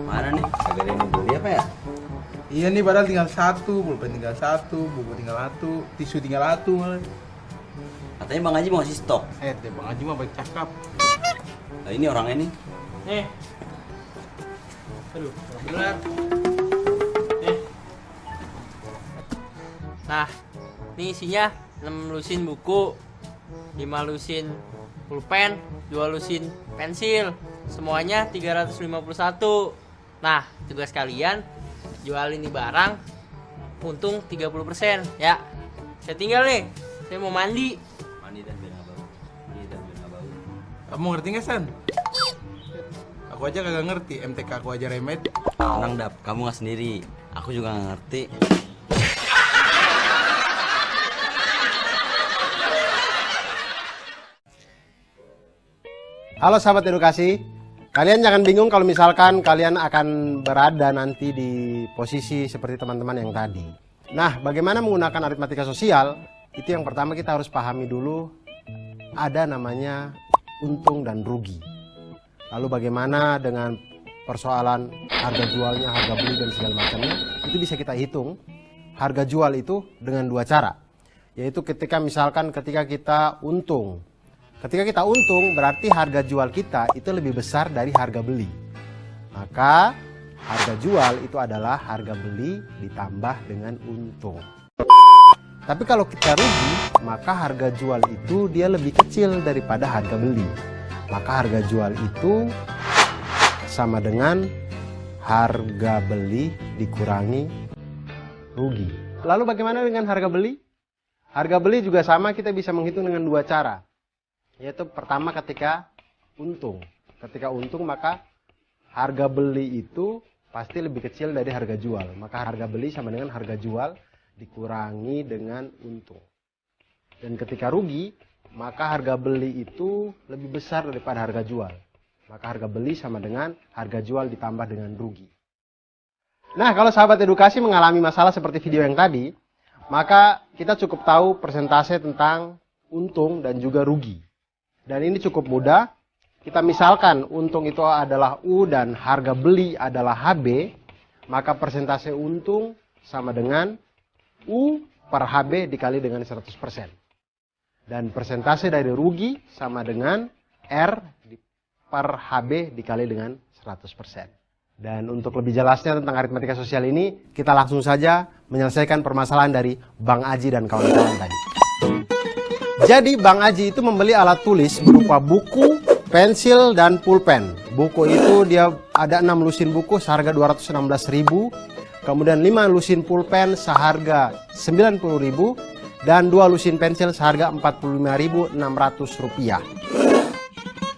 Mana nih? Kagak ada yang mau beli apa ya? Iya nih, padahal tinggal satu, pulpen tinggal satu, buku tinggal satu, tisu tinggal satu malah. Katanya Bang Haji mau ngasih stok. Deh Bang Haji mah baik cakap. Nah, ini orangnya nih. Aduh, bener. Nah, ini isinya 6 lusin buku, 5 lusin pulpen, 2 lusin pensil. Semuanya 351. Nah, tugas kalian jual ini barang untung 30% ya. Saya tinggal nih. Saya mau mandi. Mandi dan biar nggak bau. Mandi dan biar nggak bau. Kamu ngerti nggak, San? Aku aja kagak ngerti, MTK aku aja remet. Tenang, Dap, kamu nggak sendiri. Aku juga nggak ngerti. Halo sahabat edukasi, kalian jangan bingung kalau misalkan kalian akan berada nanti di posisi seperti teman-teman yang tadi. Nah, bagaimana menggunakan aritmatika sosial? Itu yang pertama kita harus pahami dulu, ada namanya untung dan rugi. Lalu bagaimana dengan persoalan harga jualnya, harga beli dan segala macamnya, itu bisa kita hitung. Harga jual itu dengan dua cara, yaitu ketika kita untung. Ketika kita untung berarti harga jual kita itu lebih besar dari harga beli. Maka harga jual itu adalah harga beli ditambah dengan untung. Tapi kalau kita rugi, maka harga jual itu dia lebih kecil daripada harga beli. Maka harga jual itu sama dengan harga beli dikurangi rugi. Lalu bagaimana dengan harga beli? Harga beli juga sama, kita bisa menghitung dengan dua cara. Yaitu pertama ketika untung. Ketika untung maka harga beli itu pasti lebih kecil dari harga jual. Maka harga beli sama dengan harga jual dikurangi dengan untung. Dan ketika rugi, maka harga beli itu lebih besar daripada harga jual. Maka harga beli sama dengan harga jual ditambah dengan rugi. Nah, kalau sahabat edukasi mengalami masalah seperti video yang tadi, maka kita cukup tahu persentase tentang untung dan juga rugi. Dan ini cukup mudah. Kita misalkan untung itu adalah U dan harga beli adalah HB, maka persentase untung sama dengan U per HB dikali dengan 100%. Dan persentase dari rugi sama dengan R per HB dikali dengan 100%. Dan untuk lebih jelasnya tentang aritmatika sosial ini, kita langsung saja menyelesaikan permasalahan dari Bang Aji dan kawan-kawan tadi. Jadi Bang Aji itu membeli alat tulis berupa buku, pensil, dan pulpen. Buku itu dia ada 6 lusin buku seharga 216.000, kemudian 5 lusin pulpen seharga 90.000, dan 2 lusin pensil seharga 45.600 rupiah.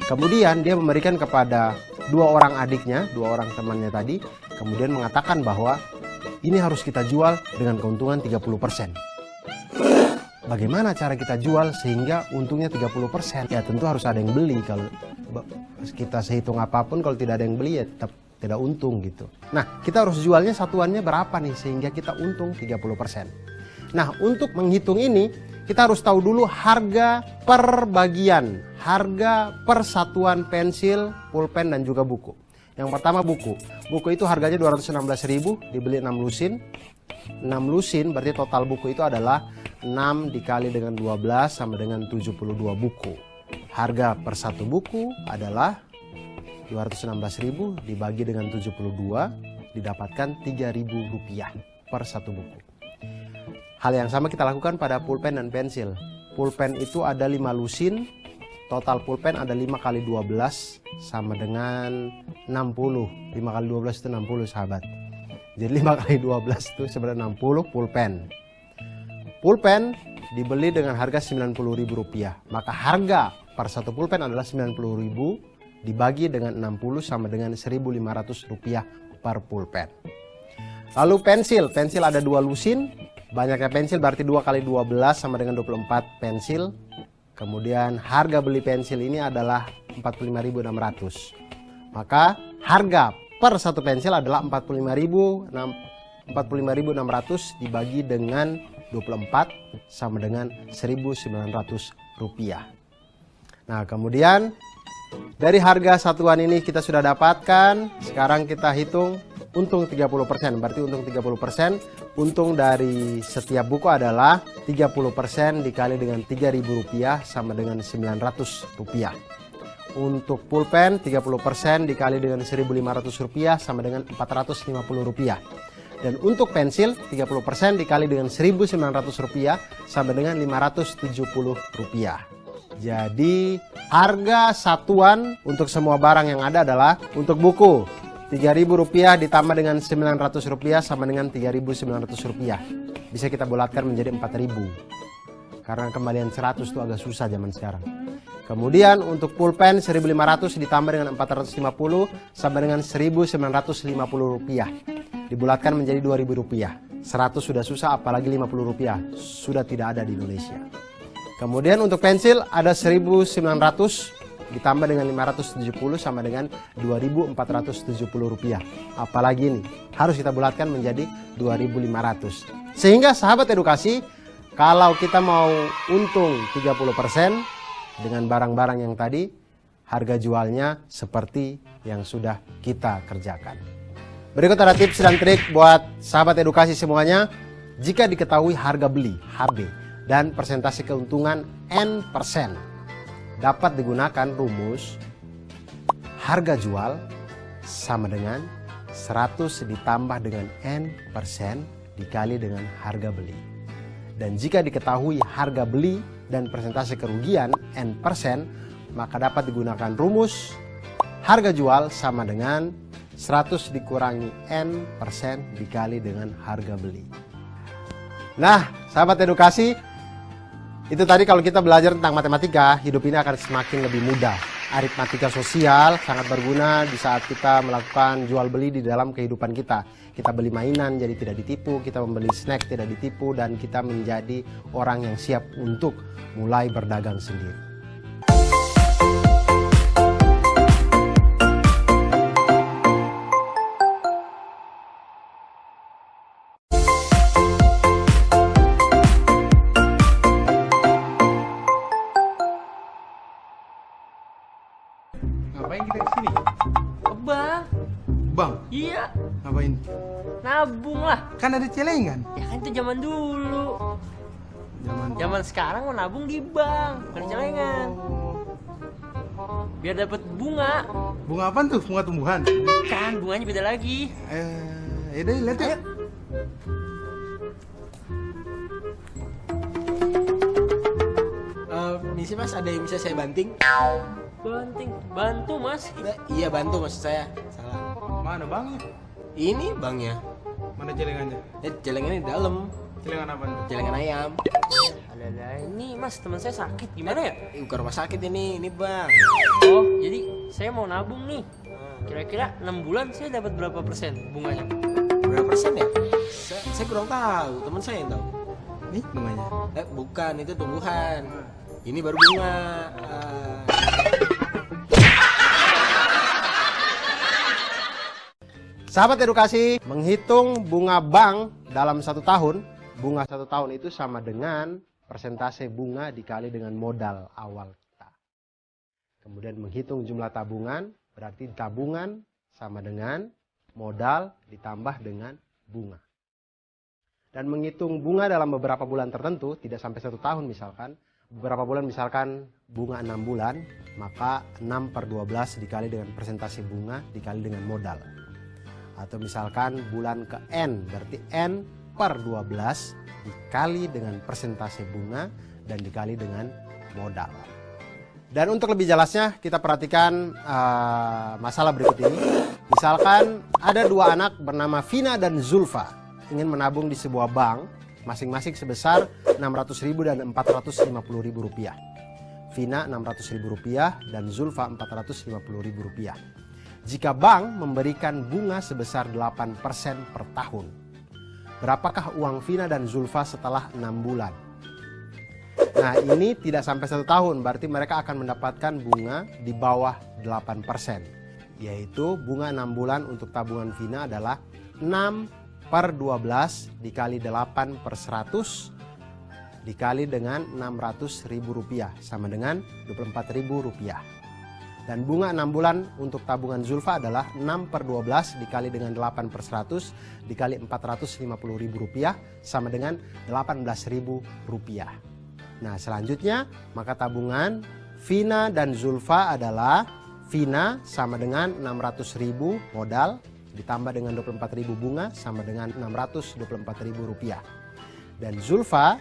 Kemudian dia memberikan kepada 2 orang adiknya, 2 orang temannya tadi, kemudian mengatakan bahwa ini harus kita jual dengan keuntungan 30%. Bagaimana cara kita jual sehingga untungnya 30%? Ya tentu harus ada yang beli. Kalau kita sehitung apapun, kalau tidak ada yang beli ya tetap tidak untung gitu. Nah, kita harus jualnya satuannya berapa nih sehingga kita untung 30%. Nah, untuk menghitung ini kita harus tahu dulu harga per bagian, harga per satuan pensil, pulpen dan juga buku. Yang pertama buku. Buku itu harganya 216.000, dibeli 6 lusin. 6 lusin berarti total buku itu adalah 6 dikali dengan 12 sama dengan 72 buku. Harga per satu buku adalah 216.000 dibagi dengan 72 didapatkan 3.000 rupiah per satu buku. Hal yang sama kita lakukan pada pulpen dan pensil. Pulpen itu ada 5 lusin, total pulpen ada 5 kali 12 sama dengan 60. 5 kali 12 itu 60 sahabat. Jadi 5 kali 12 itu sebenarnya 60 pulpen. Pulpen dibeli dengan harga Rp90.000. Maka harga per satu pulpen adalah Rp90.000 dibagi dengan 60 sama dengan Rp1.500 per pulpen. Lalu pensil. Pensil ada 2 lusin. Banyaknya pensil berarti 2 kali 12 sama dengan 24 pensil. Kemudian harga beli pensil ini adalah Rp45.600. Maka harga per satu pensil adalah Rp45.600 dibagi dengan 24 sama dengan Rp1.900. Nah, kemudian Dari harga satuan ini kita sudah dapatkan. Sekarang kita hitung untung 30%. Berarti untung 30%. Untung dari setiap buku adalah 30% dikali dengan Rp3.000 sama dengan Rp900. Untuk pulpen 30% dikali dengan Rp1.500 sama dengan Rp450. Dan untuk pensil 30% dikali dengan Rp1.900 sama dengan Rp570. Jadi harga satuan untuk semua barang yang ada adalah untuk buku Rp3.000 ditambah dengan Rp900 sama dengan Rp3.900. Bisa kita bulatkan menjadi Rp4.000. Karena kembalian 100 itu agak susah zaman sekarang. Kemudian untuk pulpen Rp1.500 ditambah dengan Rp450 sama dengan Rp1.950. Dibulatkan menjadi Rp2.000. 100 sudah susah, apalagi Rp50. Sudah tidak ada di Indonesia. Kemudian untuk pensil ada Rp1.900 ditambah dengan Rp570 sama dengan Rp2.470. Apalagi ini harus kita bulatkan menjadi Rp2.500. Sehingga sahabat edukasi, kalau kita mau untung 30% dengan barang-barang yang tadi, harga jualnya seperti yang sudah kita kerjakan. Berikut ada tips dan trik buat sahabat edukasi semuanya. Jika diketahui harga beli HB dan persentase keuntungan N%, dapat digunakan rumus harga jual sama dengan 100 ditambah dengan N% dikali dengan harga beli. Dan jika diketahui harga beli dan persentase kerugian N%, maka dapat digunakan rumus harga jual sama dengan 100 dikurangi N% dikali dengan harga beli. Nah, sahabat edukasi, itu tadi kalau kita belajar tentang matematika, hidup ini akan semakin lebih mudah. Aritmatika sosial sangat berguna di saat kita melakukan jual beli di dalam kehidupan kita. Kita beli mainan jadi tidak ditipu, kita membeli snack tidak ditipu, dan kita menjadi orang yang siap untuk mulai berdagang sendiri. Ngapain kita kesini? Bang, Bang, iya, ngapain? nabung lah. Kan ada celengan. Ya kan itu zaman dulu. Zaman sekarang mau nabung di bank, bukan di celengan. Biar dapat bunga. Bunga apaan tuh? Bunga tumbuhan? Kan bunganya beda lagi. Yaudah, lihat yuk. Misi mas, ada yang bisa saya banting? Bantu mas. Iya bantu maksud saya. Salah. Mana bangnya? Ini bangnya. Mana celengannya? Celengannya di dalam. Celengan apaan tuh? Celengan ayam. Ada ini mas, teman saya sakit, gimana ya? Bukan rumah sakit ini bang. Oh, jadi saya mau nabung nih. Kira-kira 6 bulan saya dapat berapa persen bunganya? Berapa persen ya? Saya kurang tahu, teman saya yang tahu. Nih bunganya. Bukan, itu tumbuhan. Ini baru bunga. Sahabat edukasi, menghitung bunga bank dalam 1 tahun, bunga 1 tahun itu sama dengan persentase bunga dikali dengan modal awal kita. Kemudian menghitung jumlah tabungan, berarti tabungan sama dengan modal ditambah dengan bunga. Dan menghitung bunga dalam beberapa bulan tertentu, tidak sampai 1 tahun misalkan, beberapa bulan misalkan bunga 6 bulan, maka 6/12 dikali dengan persentase bunga dikali dengan modal. Atau misalkan bulan ke N, berarti N/12 dikali dengan persentase bunga dan dikali dengan modal. Dan untuk lebih jelasnya kita perhatikan masalah berikut ini. Misalkan ada 2 anak bernama Vina dan Zulfa ingin menabung di sebuah bank masing-masing sebesar Rp600.000 dan Rp450.000. Vina Rp600.000 dan Zulfa Rp450.000. Jika bank memberikan bunga sebesar 8% per tahun, berapakah uang Vina dan Zulfa setelah 6 bulan? Nah, ini tidak sampai 1 tahun, berarti mereka akan mendapatkan bunga di bawah 8%. Yaitu bunga 6 bulan untuk tabungan Vina adalah 6/12 dikali 8/100 dikali dengan Rp600.000 sama dengan Rp24.000. Dan bunga 6 bulan untuk tabungan Zulfa adalah 6/12 dikali dengan 8/100 dikali Rp450.000 sama dengan Rp18.000. Nah selanjutnya maka tabungan Vina dan Zulfa adalah Vina sama dengan 600.000 modal ditambah dengan 24.000 bunga sama dengan Rp624.000. Dan Zulfa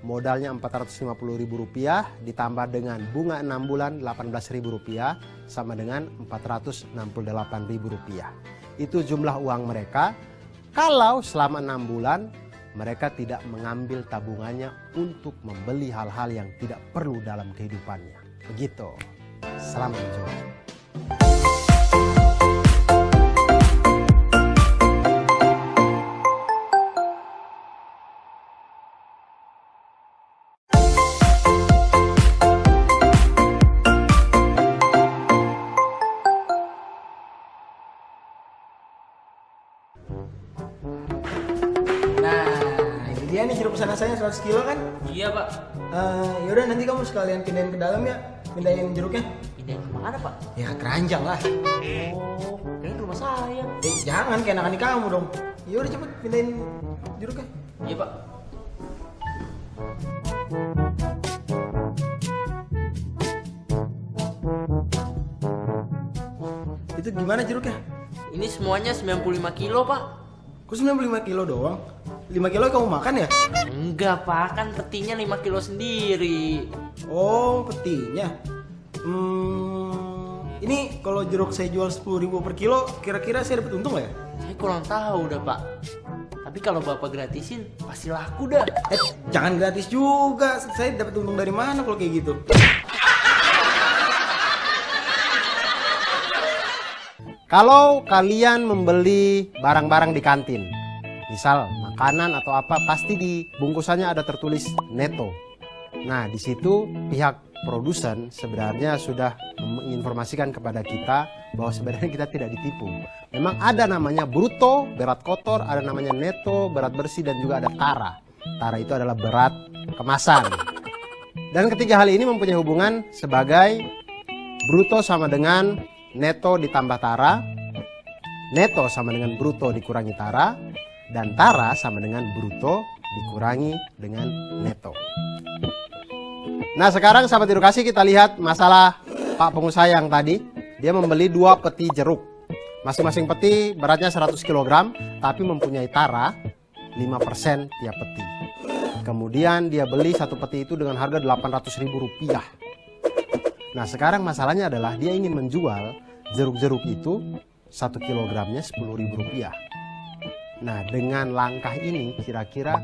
modalnya Rp450.000 ditambah dengan bunga 6 bulan Rp18.000 sama dengan Rp468.000. Itu jumlah uang mereka kalau selama 6 bulan mereka tidak mengambil tabungannya untuk membeli hal-hal yang tidak perlu dalam kehidupannya. Begitu. Selamat mencoba. Dia nih jeruk pesanan saya 100 kilo kan? Iya pak. Yaudah nanti kamu sekalian pindahin ke dalam ya, pindahin jeruknya. Pindahin kemana pak? Ya keranjang lah. Oh, ini rumah saya. Jangan kayak anak-anak kamu dong. Yaudah cepet pindahin jeruknya. Iya pak. Itu gimana jeruknya? Ini semuanya 95 kilo pak. Kok 95 kilo doang? 5 kilo kamu makan ya? Enggak pak, kan petinya 5 kilo sendiri. Oh petinya. Ini kalau jeruk saya jual 10.000 per kilo, kira-kira saya dapat untung nggak ya? Saya kurang tahu dah pak. Tapi kalau bapak gratisin pasti laku dah. Jangan gratis juga. Saya dapat untung dari mana kalau kayak gitu? Kalau kalian membeli barang-barang di kantin, misal makanan atau apa, pasti di bungkusannya ada tertulis neto. Nah, di situ pihak produsen sebenarnya sudah menginformasikan kepada kita bahwa sebenarnya kita tidak ditipu. Memang ada namanya bruto, berat kotor, ada namanya neto, berat bersih, dan juga ada tara. Tara itu adalah berat kemasan. Dan ketiga hal ini mempunyai hubungan sebagai bruto sama dengan neto ditambah tara, neto sama dengan bruto dikurangi tara, dan tara sama dengan bruto dikurangi dengan neto. Nah sekarang sahabat edukasi kita lihat masalah Pak pengusaha yang tadi. Dia membeli 2 peti jeruk. Masing-masing peti beratnya 100 kg, tapi mempunyai tara 5% tiap peti. Kemudian dia beli satu peti itu dengan harga Rp800.000. Nah sekarang masalahnya adalah dia ingin menjual jeruk-jeruk itu 1 kilogramnya Rp10.000. Nah dengan langkah ini kira-kira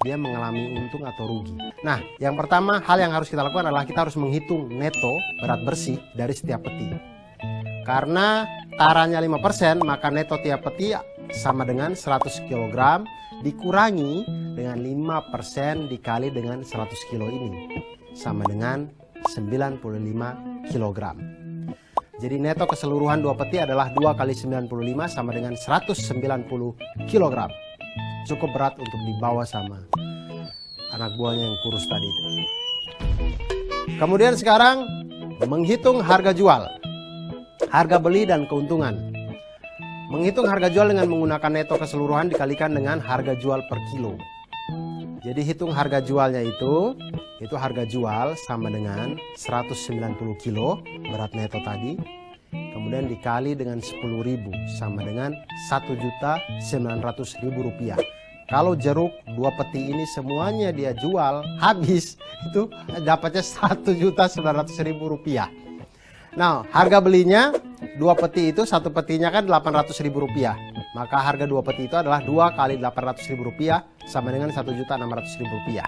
dia mengalami untung atau rugi. Nah yang pertama hal yang harus kita lakukan adalah kita harus menghitung neto berat bersih dari setiap peti. Karena taranya 5% maka neto tiap peti sama dengan 100 kg dikurangi dengan 5% dikali dengan 100 kilo ini sama dengan 95 kg. Jadi neto keseluruhan 2 peti adalah 2 kali 95 sama dengan 190 kg. Cukup berat untuk dibawa sama anak buahnya yang kurus tadi itu. Kemudian sekarang menghitung harga jual, harga beli dan keuntungan. Menghitung harga jual dengan menggunakan neto keseluruhan dikalikan dengan harga jual per kilo. Jadi hitung harga jualnya itu harga jual sama dengan 190 kilo berat neto tadi. Kemudian dikali dengan 10.000 sama dengan Rp1.900.000. Kalau jeruk 2 peti ini semuanya dia jual habis itu dapatnya Rp1.900.000. Nah harga belinya 2 peti itu satu petinya kan Rp800.000. Maka harga 2 peti itu adalah 2 kali Rp800.000 sama dengan Rp1.600.000.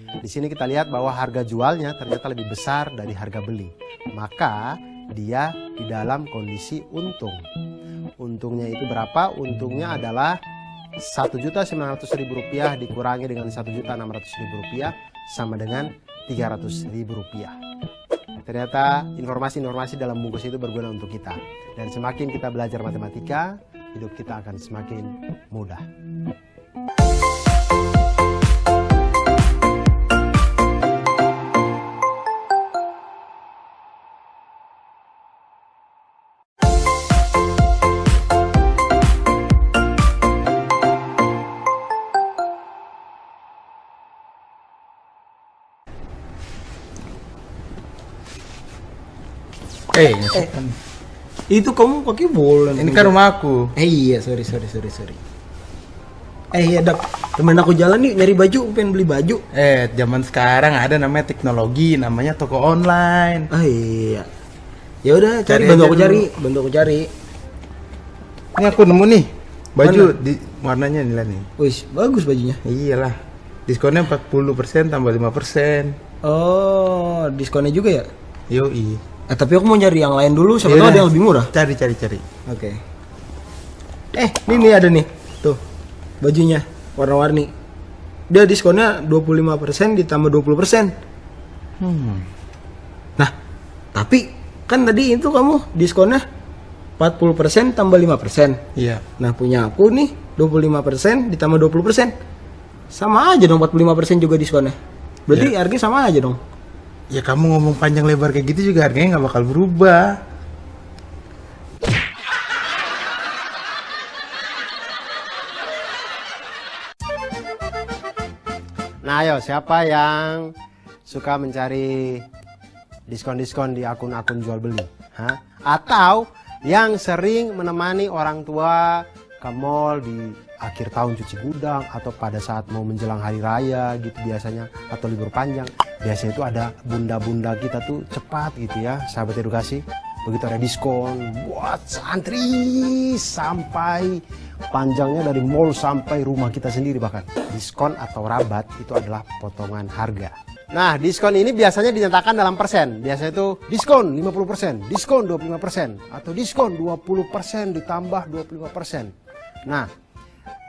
Di sini kita lihat bahwa harga jualnya ternyata lebih besar dari harga beli. Maka dia di dalam kondisi untung. Untungnya itu berapa? Untungnya adalah Rp1.900.000 dikurangi dengan Rp1.600.000 sama dengan Rp300.000. Ternyata informasi-informasi dalam bungkus itu berguna untuk kita. Dan semakin kita belajar matematika, hidup kita akan semakin mudah. nyesetan. Itu kamu pakai bola. Ini kan rumah aku. Iya, sorry. Iya, Dap. Temen aku jalan nih nyari baju, pengen beli baju. Zaman sekarang ada namanya teknologi, namanya toko online. Ah iya. Ya udah, Cari bantu aja aku dulu. cari. Ini aku nemu nih baju Mana? di warnanya nih nih. Wih, bagus bajunya. Iyalah. Diskonnya 40% tambah 5%. Oh, diskonnya juga ya? Yoi. Tapi aku mau nyari yang lain dulu, siapa tahu Yaudah. ada yang lebih murah. Cari. Oke. Ini ada nih. Tuh. Bajunya warna-warni. Dia diskonnya 25% ditambah 20%. Nah, tapi kan tadi itu kamu diskonnya 40% tambah 5%. Iya. Nah, punya aku nih 25% ditambah 20%. Sama aja dong, 45% juga diskonnya. Berarti harganya sama aja dong. Ya kamu ngomong panjang lebar kayak gitu juga harganya nggak bakal berubah. Nah, ayo siapa yang suka mencari diskon-diskon di akun-akun jual beli? Hah? Atau yang sering menemani orang tua ke mall di akhir tahun cuci gudang atau pada saat mau menjelang hari raya gitu biasanya, atau libur panjang. Biasanya itu ada bunda-bunda kita tuh cepat gitu ya, sahabat edukasi. Begitu ada diskon buat santri sampai panjangnya dari mall sampai rumah kita sendiri bahkan. Diskon atau rabat itu adalah potongan harga. Nah, diskon ini biasanya dinyatakan dalam persen. Biasanya itu diskon 50%, diskon 25%, atau diskon 20% ditambah 25%. Nah,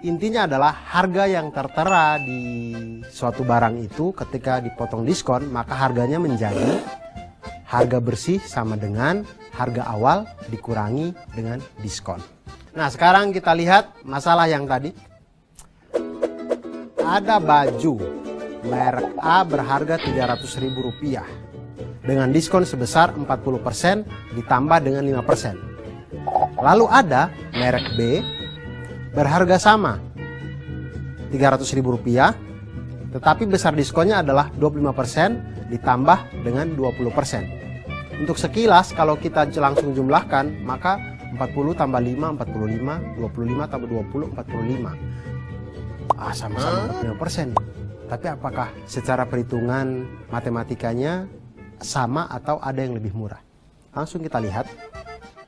intinya adalah harga yang tertera di suatu barang itu ketika dipotong diskon, maka harganya menjadi harga bersih sama dengan harga awal dikurangi dengan diskon. Nah, sekarang kita lihat masalah yang tadi. Ada baju merek A berharga Rp300.000 dengan diskon sebesar 40% ditambah dengan 5%. Lalu ada merek B berharga sama Rp300.000 tetapi besar diskonnya adalah 25% ditambah dengan 20%. Untuk sekilas kalau kita langsung jumlahkan, maka 40 tambah 5, 45, 25 tambah 20, 45. Sama-sama 25%. Tapi apakah secara perhitungan matematikanya sama atau ada yang lebih murah? Langsung kita lihat.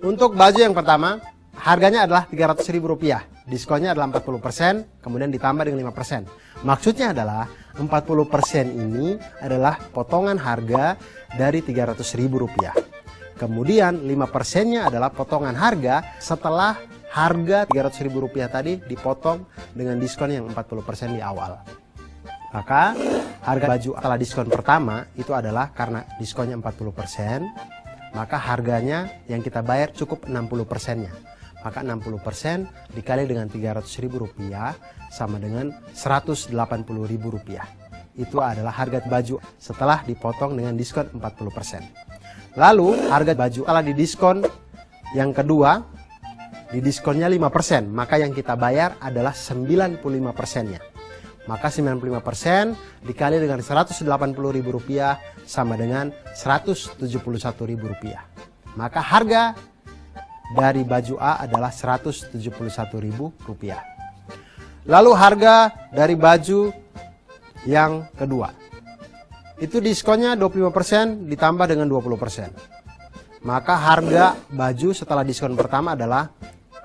Untuk baju yang pertama, harganya adalah Rp300.000. Diskonnya adalah 40%, kemudian ditambah dengan 5%. Maksudnya adalah 40% ini adalah potongan harga dari Rp300.000. Kemudian 5%-nya adalah potongan harga setelah harga Rp300.000 tadi dipotong dengan diskon yang 40% di awal. Maka harga baju setelah diskon pertama itu adalah karena diskonnya 40%, maka harganya yang kita bayar cukup 60%-nya. Maka 60% dikali dengan Rp300.000 sama dengan Rp180.000. Itu adalah harga baju setelah dipotong dengan diskon 40%. Lalu harga baju setelah didiskon yang kedua, didiskonnya 5%, maka yang kita bayar adalah 95%-nya. Maka 95% dikali dengan Rp180.000 sama dengan Rp171.000. Maka harga dari baju A adalah Rp171.000. Lalu harga dari baju yang kedua, itu diskonnya 25% ditambah dengan 20%. Maka harga baju setelah diskon pertama adalah,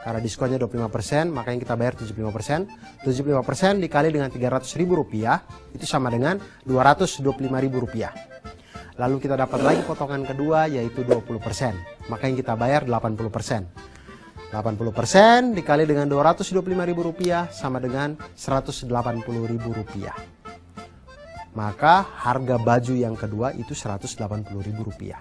karena diskonnya 25%, maka yang kita bayar 75%. 75% dikali dengan Rp300.000 itu sama dengan Rp225.000. Lalu kita dapat lagi potongan kedua yaitu 20%. Maka yang kita bayar 80%. 80% dikali dengan Rp225.000 sama dengan Rp180.000. Maka harga baju yang kedua itu Rp180.000.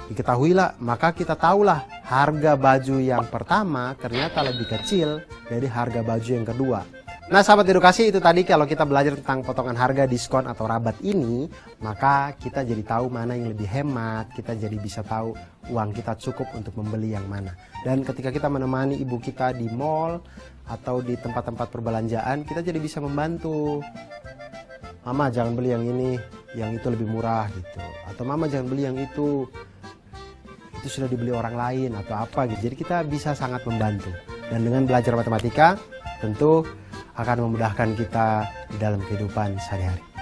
Diketahuilah, maka kita tahulah harga baju yang pertama ternyata lebih kecil dari harga baju yang kedua. Nah, sahabat edukasi, itu tadi kalau kita belajar tentang potongan harga, diskon atau rabat ini, maka kita jadi tahu mana yang lebih hemat, kita jadi bisa tahu uang kita cukup untuk membeli yang mana. Dan ketika kita menemani ibu kita di mall atau di tempat-tempat perbelanjaan, kita jadi bisa membantu. Mama jangan beli yang ini, yang itu lebih murah gitu. Atau mama jangan beli yang itu, itu sudah dibeli orang lain atau apa gitu. Jadi kita bisa sangat membantu. Dan dengan belajar matematika tentu akan memudahkan kita di dalam kehidupan sehari-hari.